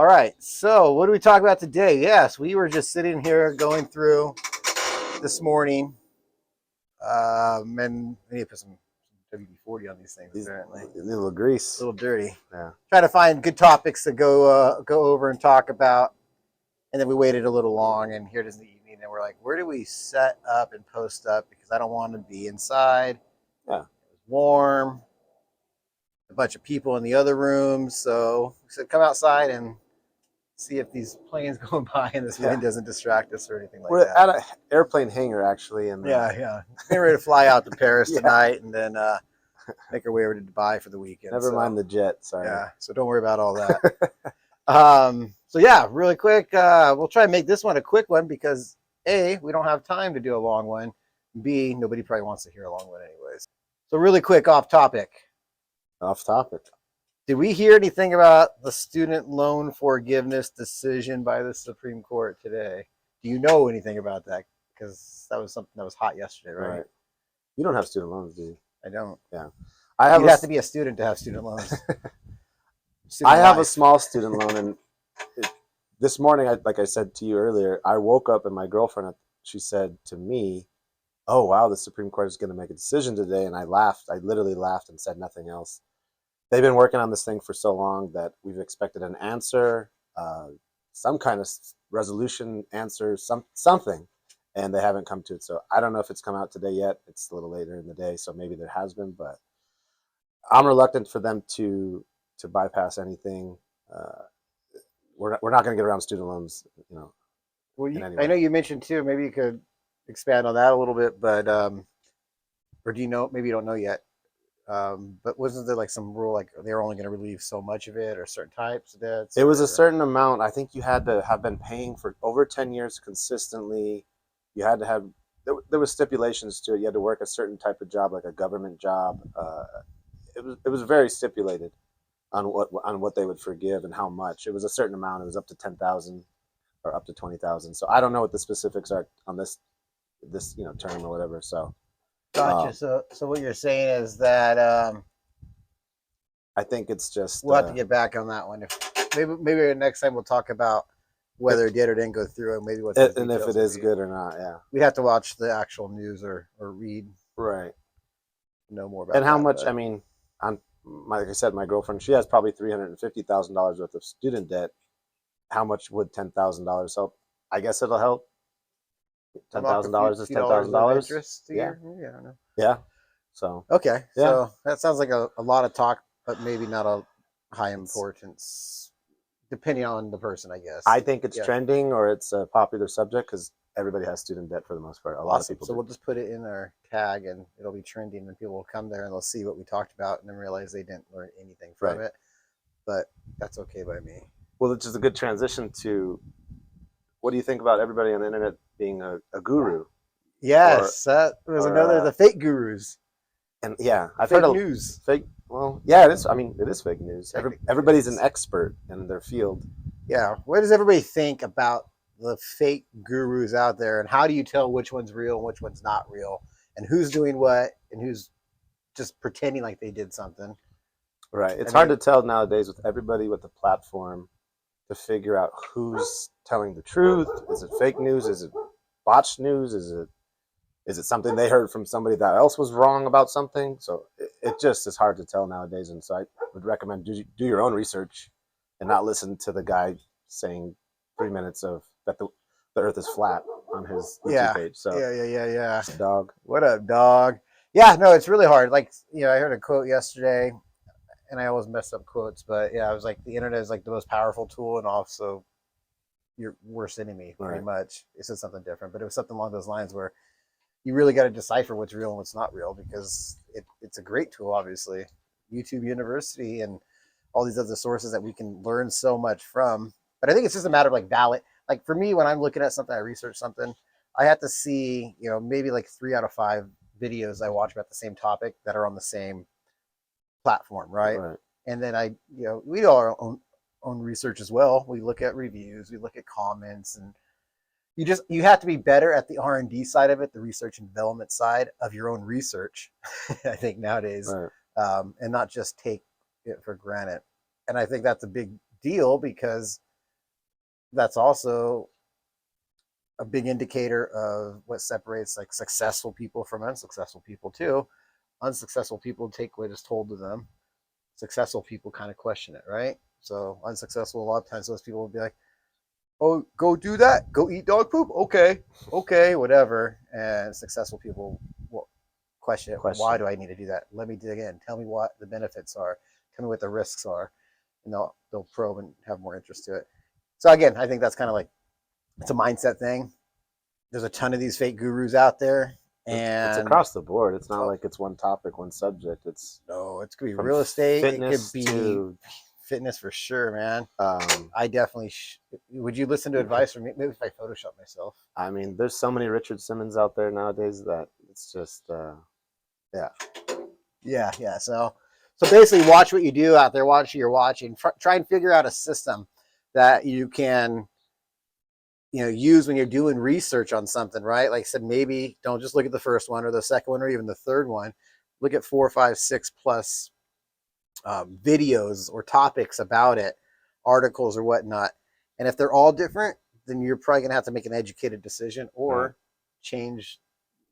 All right. So, what do we talk about today? Yes, we were just sitting here going through this morning, and I need to put some WD-40 on these things. Apparently, A little grease. a little dirty. Yeah. Trying to find good topics to go over and talk about, and then we waited a little long, and here it is in the evening, and we're like, where do we set up and post up? Because I don't want to be inside. Yeah. It was warm. A bunch of people in the other rooms, so we said, come outside and see if these planes going by and this wind doesn't distract us or anything like We're that. at an airplane hangar, actually. And yeah. Getting ready to fly out to Paris tonight and then make our way over to Dubai for the weekend. Never mind the jet, sorry. Yeah, so don't worry about all that. So yeah, really quick, we'll try and make this one a quick one because A, we don't have time to do a long one. B, nobody probably wants to hear a long one anyways. So really quick, off topic. Off topic. Did we hear anything about the student loan forgiveness decision by the Supreme Court today? Do you know anything about that? Because that was something that was hot yesterday, right? You don't have student loans, do you? I don't. Yeah. You'd have to be a student to have student loans. I have a small student loan, and this morning, like I said to you earlier, I woke up and my girlfriend, she said to me, "Oh, wow, the Supreme Court is going to make a decision today." And I laughed. I literally laughed and said nothing else. They've been working on this thing for so long that we've expected an answer, some kind of resolution answer, something, and they haven't come to it. So I don't know if it's come out today yet. It's a little later in the day, so maybe there has been, but I'm reluctant for them to bypass anything. We're not going to get around student loans, you know. Well, I know you mentioned too. Maybe you could expand on that a little bit, but or do you know? Maybe you don't know yet. But wasn't there like some rule, like they were only going to relieve so much of it or certain types of debts? It was a certain amount. I think you had to have been paying for over 10 years consistently. You had to have, there was stipulations to it. You had to work a certain type of job, like a government job. It was very stipulated on what they would forgive and how much. It was a certain amount. It was up to 10,000 or up to 20,000. So I don't know what the specifics are on this term or whatever. So. Gotcha. So what you're saying is that I think it's just we'll have to get back on that one. Maybe next time we'll talk about whether it did or didn't go through, and maybe and if it is good or not. Yeah, we'd have to watch the actual news or read. Right. Know more about and how much. I mean, like I said, my girlfriend, she has probably $350,000 worth of student debt. How much would $10,000 help? I guess it'll help. $10,000 is $10,000 interest a year. Yeah, I don't know. Yeah. So okay. Yeah. So that sounds like a lot of talk, but maybe not a high importance, depending on the person, I guess. I think it's trending, or it's a popular subject because everybody has student debt for the most part. A lot of people. So we'll just put it in our tag, and it'll be trending, and people will come there and they'll see what we talked about, and then realize they didn't learn anything from it. But that's okay by me. Well, which is a good transition to. What do you think about everybody on the internet being a guru? Yes, that was another the fake gurus. And yeah, I've heard news. Fake. Well, yeah, it is. I mean, it is fake news. Everybody's an expert in their field. Yeah. What does everybody think about the fake gurus out there, and how do you tell which one's real and which one's not real, and who's doing what and who's just pretending like they did something? Right. It's hard to tell nowadays with everybody with a platform to figure out who's telling the truth. Is it fake news? Is it botched news? Is it something they heard from somebody that else was wrong about something? So it just is hard to tell nowadays. And so I would recommend do your own research and not listen to the guy saying 3 minutes of that the earth is flat on his YouTube page. So yeah. Dog. What up, dog? Yeah, no, it's really hard. Like, I heard a quote yesterday, and I always mess up quotes, but yeah, I was like, the internet is like the most powerful tool and also your worst enemy, pretty much. It said something different, but it was something along those lines where you really got to decipher what's real and what's not real, because it's a great tool, obviously. YouTube University and all these other sources that we can learn so much from. But I think it's just a matter of like valid. Like for me, when I'm looking at something, I research something, I have to see, maybe like 3 out of 5 videos I watch about the same topic that are on the same platform, right? And then we do our own research as well. We look at reviews, we look at comments, and you have to be better at the R&D side of it, the research and development side of your own research. I think nowadays, and not just take it for granted. And I think that's a big deal because that's also a big indicator of what separates like successful people from unsuccessful people too. Unsuccessful people take what is told to them. Successful people kind of question it, right? So unsuccessful, a lot of times those people will be like, "Oh, go do that. Go eat dog poop. Okay, okay, whatever." And successful people will question it. Why do I need to do that? Let me dig in. Tell me what the benefits are. Tell me what the risks are, and they'll probe and have more interest to it. So again, I think that's kind of like it's a mindset thing. There's a ton of these fake gurus out there, It's and across the board. It's not like it's one topic, one subject. It's no, it's gonna be from real estate. It could fitness be to fitness for sure, man. um, I definitely would you listen to advice from me? Maybe if I Photoshop myself. I mean, there's so many Richard Simmons out there nowadays that it's just yeah. Yeah. So basically, watch what you do out there. Watch what you're watching. Try and figure out a system that you can, use when you're doing research on something. Right? Like I said, maybe don't just look at the first one or the second one or even the third one. Look at 4, 5, 6 plus videos or topics about it, articles or whatnot. And if they're all different, then you're probably gonna have to make an educated decision or change,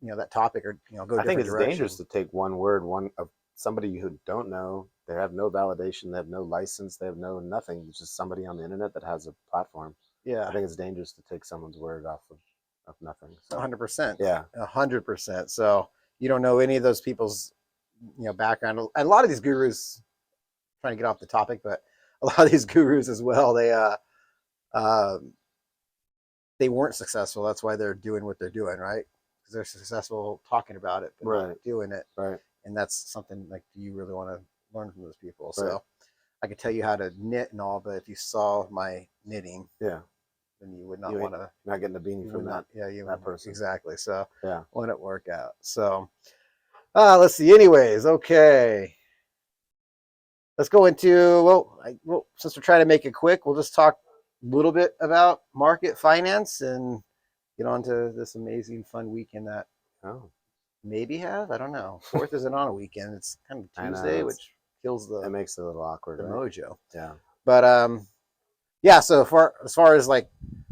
that topic or go I think different it's direction. dangerous to take one word, one of somebody who don't know. They have no validation. They have no license. They have no nothing. It's just somebody on the internet that has a platform. Yeah, I think it's dangerous to take someone's word off of nothing. So 100%. yeah, 100%. So you don't know any of those people's background. And a lot of these gurus, trying to get off the topic, but a lot of these gurus as well, uh, they weren't successful. That's why they're doing what they're doing, right? Because they're successful talking about it, but not doing it. Right. And that's something like, do you really want to learn from those people? Right. So I could tell you how to knit and all, but if you saw my knitting, yeah, then you would not want to. Not getting a beanie from that. Yeah, that person. Exactly. So yeah, wouldn't work out. So let's see. Anyways, okay. Let's go into since we're trying to make it quick, we'll just talk a little bit about market finance and get on to this amazing fun weekend that maybe have. I don't know. 4th isn't on a weekend. It's kind of Tuesday, which kills it makes it a little awkward, the right? mojo. Yeah. But yeah, so as far as like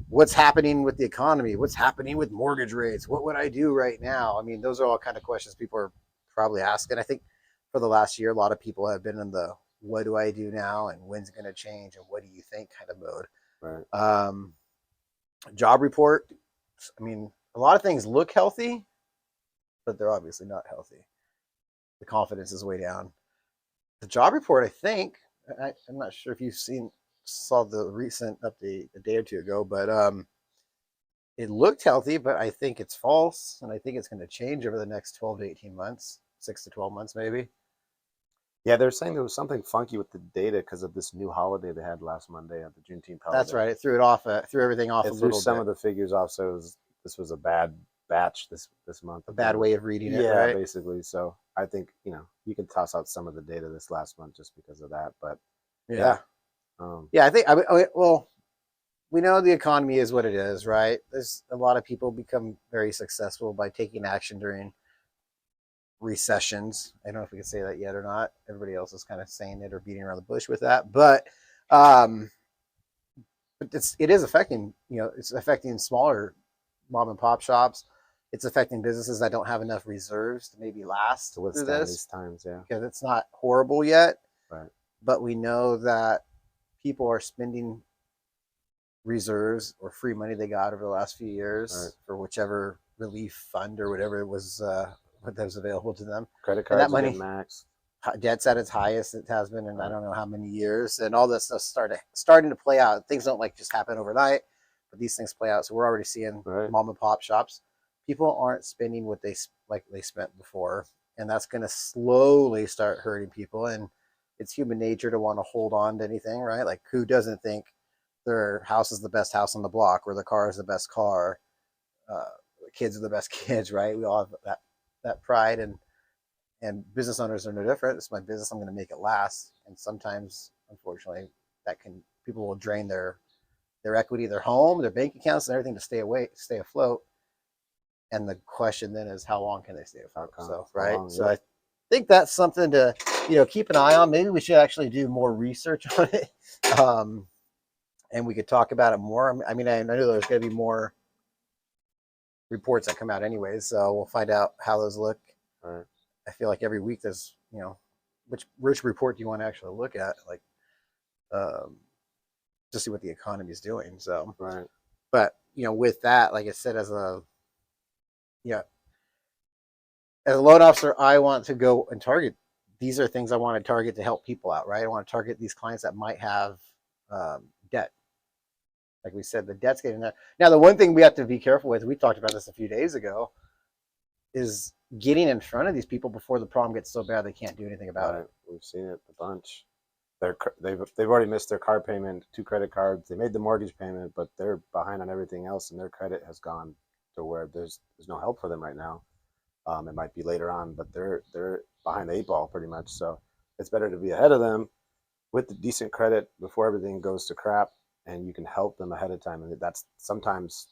what's happening with the economy, what's happening with mortgage rates, what would I do right now? I mean, those are all kind of questions people are probably asking. I think for the last year, a lot of people have been in the what do I do now and when's it going to change and what do you think kind of mode. Right. Job report. I mean, a lot of things look healthy, but they're obviously not healthy. The confidence is way down. The job report, I think, I'm not sure if you've saw the recent update a day or two ago, but it looked healthy, but I think it's false, and I think it's going to change over the next 12 to 18 months, 6 to 12 months maybe. Yeah, they're saying there was something funky with the data because of this new holiday they had last Monday at the Juneteenth holiday. That's right. It threw it off. Threw everything off a little bit. It threw some of the figures off, so this was a bad batch this month. A bad way of reading it, yeah, right? basically. So I think you can toss out some of the data this last month just because of that. But yeah, yeah, I think well, we know the economy is what it is, right? There's a lot of people become very successful by taking action during recessions. I don't know if we can say that yet or not. Everybody else is kind of saying it or beating around the bush with that, but it is affecting, it's affecting smaller mom and pop shops. It's affecting businesses that don't have enough reserves to maybe last to withstand these times, yeah. Because it's not horrible yet, right? But we know that people are spending reserves or free money they got over the last few years for whichever relief fund or whatever it was what was available to them. Credit cards, and that money max. Debt's at its highest it has been in I don't know how many years, and all this stuff starting to play out. Things don't just happen overnight, but these things play out. So we're already seeing mom and pop shops. People aren't spending what they spent before, and that's going to slowly start hurting people. And it's human nature to want to hold on to anything, right? Like who doesn't think their house is the best house on the block, or the car is the best car, the kids are the best kids, right? We all have that pride, and business owners are no different. It's my business. I'm going to make it last. And sometimes, unfortunately, people will drain their equity, their home, their bank accounts, and everything to stay afloat. And the question then is, how long can they stay afloat? So, right. So I think that's something to keep an eye on. Maybe we should actually do more research on it. and we could talk about it more. I mean, I know there's going to be more reports that come out anyways, so we'll find out how those look. Right. I feel like every week there's, which report do you want to actually look at, like, um, to see what the economy is doing. So, Right. but with that, like I said, yeah, as a loan officer, I want to go and target. These are things I want to target to help people out, right? I want to target these clients that might have debt. Like we said, the debt's getting there. Now, the one thing we have to be careful with, we talked about this a few days ago, is getting in front of these people before the problem gets so bad they can't do anything about it. We've seen it a bunch. They've already missed their car payment, 2 credit cards. They made the mortgage payment, but they're behind on everything else, and their credit has gone to where there's no help for them right now. It might be later on, but they're behind the 8 ball pretty much. So it's better to be ahead of them with the decent credit before everything goes to crap, and you can help them ahead of time. And that's sometimes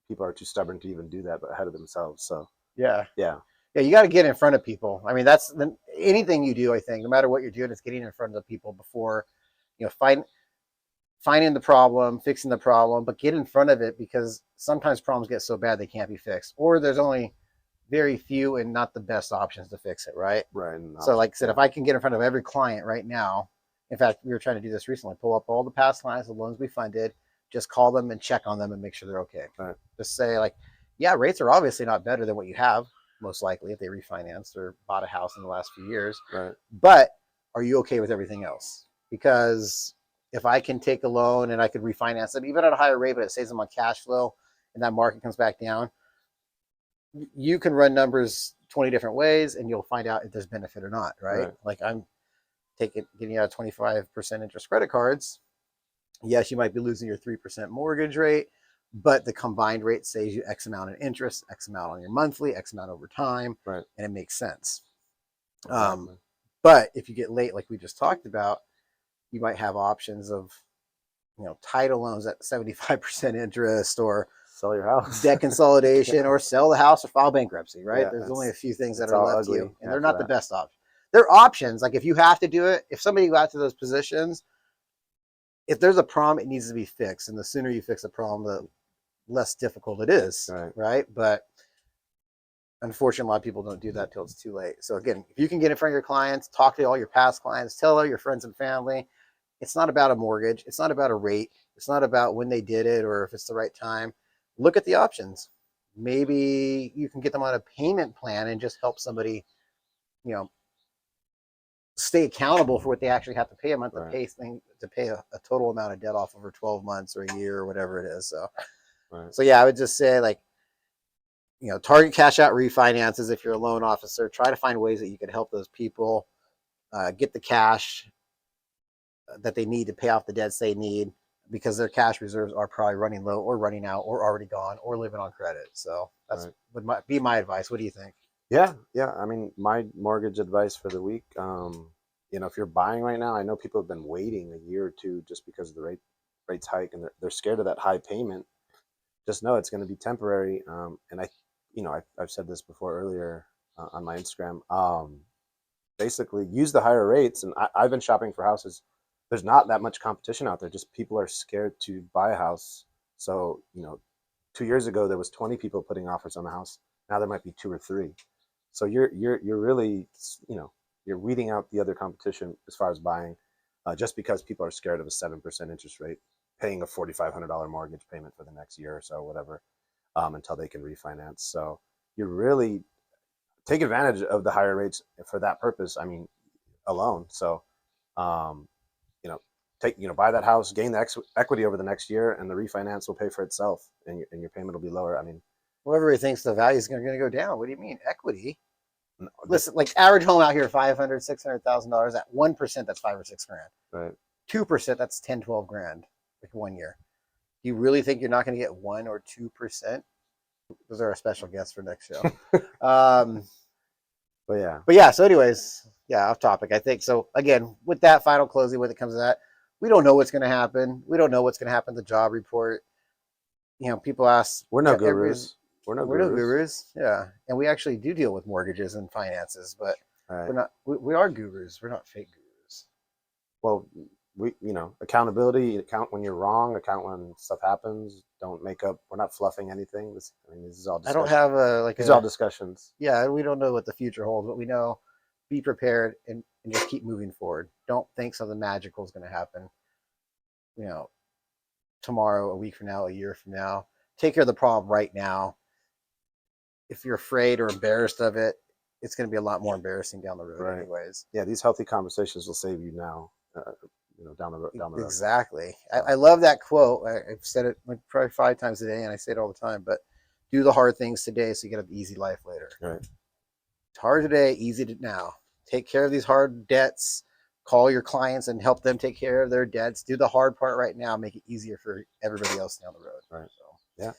people are too stubborn to even do that, but ahead of themselves. So Yeah. yeah, you got to get in front of people. I mean, that's anything you do. I think no matter what you're doing, it's getting in front of the people before, finding the problem, fixing the problem, but get in front of it, because sometimes problems get so bad they can't be fixed, or there's only very few and not the best options to fix it, right? right. So, like I said, if I can get in front of every client right now, in fact, we were trying to do this recently, pull up all the past clients, the loans we funded, just call them and check on them and make sure they're okay. Right. Just say, like, yeah, rates are obviously not better than what you have, most likely, if they refinanced or bought a house in the last few years. Right. But are you okay with everything else? Because if I can take a loan and I could refinance it, even at a higher rate, but it saves them on cash flow and that market comes back down, you can run numbers 20 different ways and you'll find out if there's benefit or not, right? Like I'm getting out 25% interest credit cards. Yes, you might be losing your 3% mortgage rate, but the combined rate saves you X amount in interest, X amount on your monthly, X amount over time, right. And it makes sense. Exactly. But if you get late, like we just talked about, you might have options of, title loans at 75% interest, or sell your house, debt consolidation, or sell the house, or file bankruptcy, right? Yeah, There's only a few things that are left to you, and they're not the best option. They're options. Like if you have to do it, if somebody got to those positions, if there's a problem, it needs to be fixed. And the sooner you fix a problem, the less difficult it is, right? But unfortunately, a lot of people don't do that till it's too late. So again, if you can get in front of your clients, talk to all your past clients, tell all your friends and family, it's not about a mortgage. It's not about a rate. It's not about when they did it or if it's the right time. Look at the options. Maybe you can get them on a payment plan and just help somebody, stay accountable for what they actually have to pay a month to pay a total amount of debt off over 12 months or a year or whatever it is. So, so yeah, I would just say, like, target cash out refinances. If you're a loan officer, try to find ways that you can help those people get the cash that they need to pay off the debts they need, because their cash reserves are probably running low or running out or already gone or living on credit. So that's would be my advice. What do you think? Yeah. I mean, my mortgage advice for the week, if you're buying right now, I know people have been waiting a year or two just because of the rates hike, and they're scared of that high payment. Just know it's going to be temporary. And I've said this before earlier on my Instagram. Basically, use the higher rates. And I've been shopping for houses. There's not that much competition out there. Just people are scared to buy a house. So 2 years ago there was 20 people putting offers on the house. Now there might be 2 or 3. So you're really you're weeding out the other competition as far as buying, just because people are scared of a 7% interest rate, paying a $4,500 mortgage payment for the next year or so, whatever, until they can refinance. So you really take advantage of the higher rates for that purpose. I mean, alone. So, buy that house, gain the equity over the next year, and the refinance will pay for itself, and your payment will be lower. I mean, well, everybody thinks the value is going to go down. What do you mean equity? Listen, like average home out here, $500,000, $600,000. At 1%, that's $5 or $6 grand. Right. 2%, that's 10, 12 grand, like 1 year. Do you really think you're not going to get 1 or 2%? Those are our special guests for next show. But yeah. So, anyways, off topic. I think so. Again, with that final closing, when it comes to that, we don't know what's going to happen. We don't know what's going to happen. The job report. People ask. We're no gurus. We're no gurus. Yeah, and we actually do deal with mortgages and finances, but we're not. We are gurus. We're not fake gurus. Well, accountability. Account when you're wrong. Account when stuff happens. Don't make up. We're not fluffing anything. This is all I don't discussion. have a These are all discussions. yeah. We don't know what the future holds, but we know be prepared and just keep moving forward. Don't think something magical is going to happen. You know, tomorrow, a week from now, a year from now. Take care of the problem right now. If you're afraid or embarrassed of it, it's going to be a lot more embarrassing down the road, Right. anyways. Yeah, these healthy conversations will save you now. Down the road. Exactly. I love that quote. I've said it like probably 5 times a day, and I say it all the time. But do the hard things today, so you get an easy life later. Right. It's hard today, easy to now. Take care of these hard debts. Call your clients and help them take care of their debts. Do the hard part right now. Make it easier for everybody else down the road. Right. So yeah.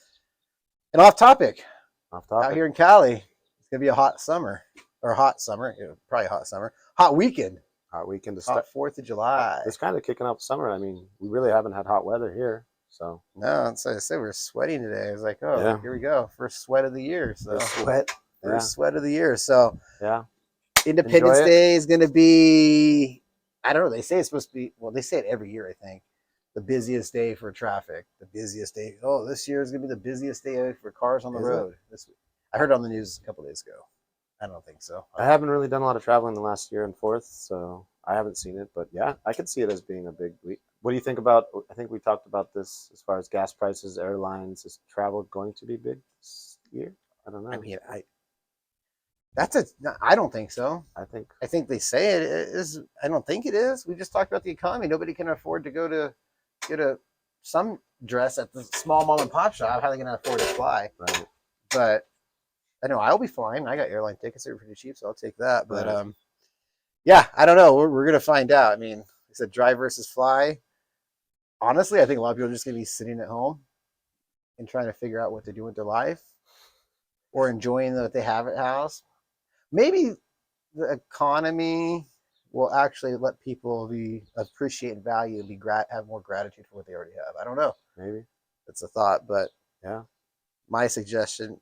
And off topic. Off topic. Out here in Cali, it's gonna be a hot summer or hot summer. Probably hot summer. Hot weekend. Hot weekend to Hot start. 4th of July. It's kind of kicking up summer. I mean, we really haven't had hot weather here, so. No, that's what I said. We're sweating today. I was like, oh, Yeah. here we go. First sweat of the year. So sweat. First sweat of the year. So yeah. Independence Day is going to be, I don't know. They say it's supposed to be, well, they say it every year, I think. The busiest day for traffic. The busiest day. Oh, this year is going to be the busiest day for cars on the road. This week. I heard it on the news a couple days ago. I don't think so. I haven't really done a lot of traveling the last year and 4th, so I haven't seen it. But yeah, I could see it as being a big week. What do you think about, I think we talked about this as far as gas prices, airlines. Is travel going to be big this year? I don't know. I mean, I don't think so. I think they say it is. I don't think it is. We just talked about the economy. Nobody can afford to go to get some dress at the small mom and pop shop. How are they going to afford to fly? Right. But I know I'll be flying. I got airline tickets. They're pretty cheap, so I'll take that. But right. Yeah, I don't know. We're going to find out. I mean, like I said, drive versus fly. Honestly, I think a lot of people are just going to be sitting at home and trying to figure out what to do with their life or enjoying what they have at house. Maybe the economy will actually let people appreciate and value and have more gratitude for what they already have. I don't know. Maybe it's a thought, but yeah, my suggestion: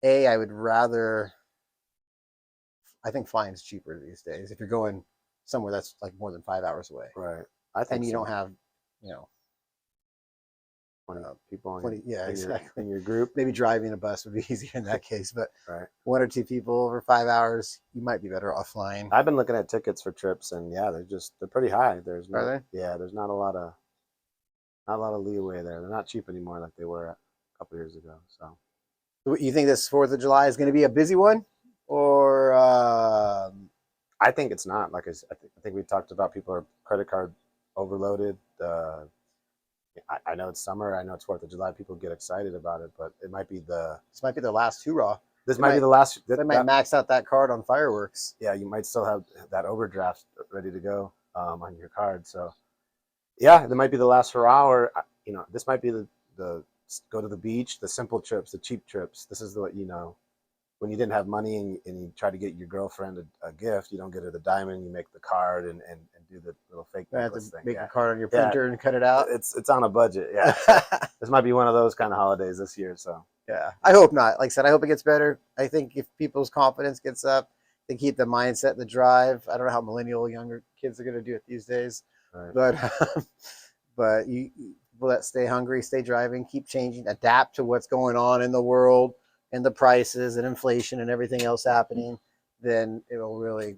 I would rather. I think flying is cheaper these days. If you're going somewhere that's like more than 5 hours away, right? I think, and you don't have, 20 people. 20, exactly. In your group, maybe driving a bus would be easier in that case. But right. 1 or 2 people over 5 hours, you might be better off flying. I've been looking at tickets for trips, and yeah, they're pretty high. There's Are they? Yeah, there's not a lot of leeway there. They're not cheap anymore like they were a couple years ago. So, you think this 4th of July is going to be a busy one, or? I think it's not. Like I think we talked about, people are credit card overloaded. I know it's summer. I know it's 4th of July. People get excited about it, but it might be this might be the last hoorah. This might be the last. They might max out that card on fireworks. Yeah, you might still have that overdraft ready to go on your card. So, yeah, that might be the last hurrah. Or this might be the go to the beach, the simple trips, the cheap trips. This is what when you didn't have money and you try to get your girlfriend a gift, you don't get her the diamond, you make the card and do the little fake necklace thing. Make a card on your printer and cut it out. It's on a budget. Yeah, so this might be one of those kind of holidays this year. So yeah, I hope not. Like I said, I hope it gets better. I think if people's confidence gets up, they keep the mindset, the drive. I don't know how millennial younger kids are going to do it these days, right. but you people that stay hungry, stay driving, keep changing, adapt to what's going on in the world and the prices and inflation and everything else happening, then it will really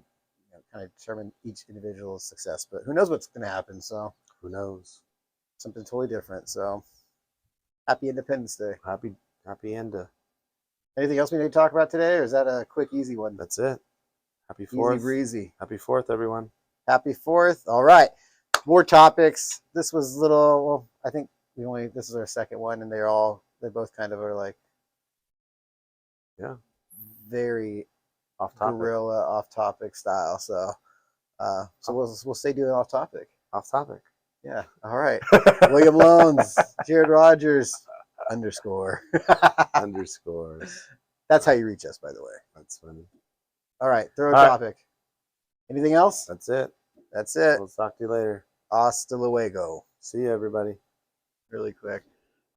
kind of determine each individual's success. But who knows what's going to happen? So who knows? Something totally different. So happy Independence Day. Happy end. Anything else we need to talk about today, or is that a quick, easy one? That's it. Happy 4th. Easy breezy. Happy 4th, everyone. Happy 4th. All right. More topics. This was I think this is our second one, and they both kind of are like, very off topic, guerrilla, off topic style. So, we'll stay doing off topic. Off topic. Yeah. All right. William Loans, Jared Rogers, _. Underscores. That's how you reach us, by the way. That's funny. All right. Throw a topic. Anything else? That's it. That's it. We'll talk to you later. Hasta luego. See you, everybody. Really quick.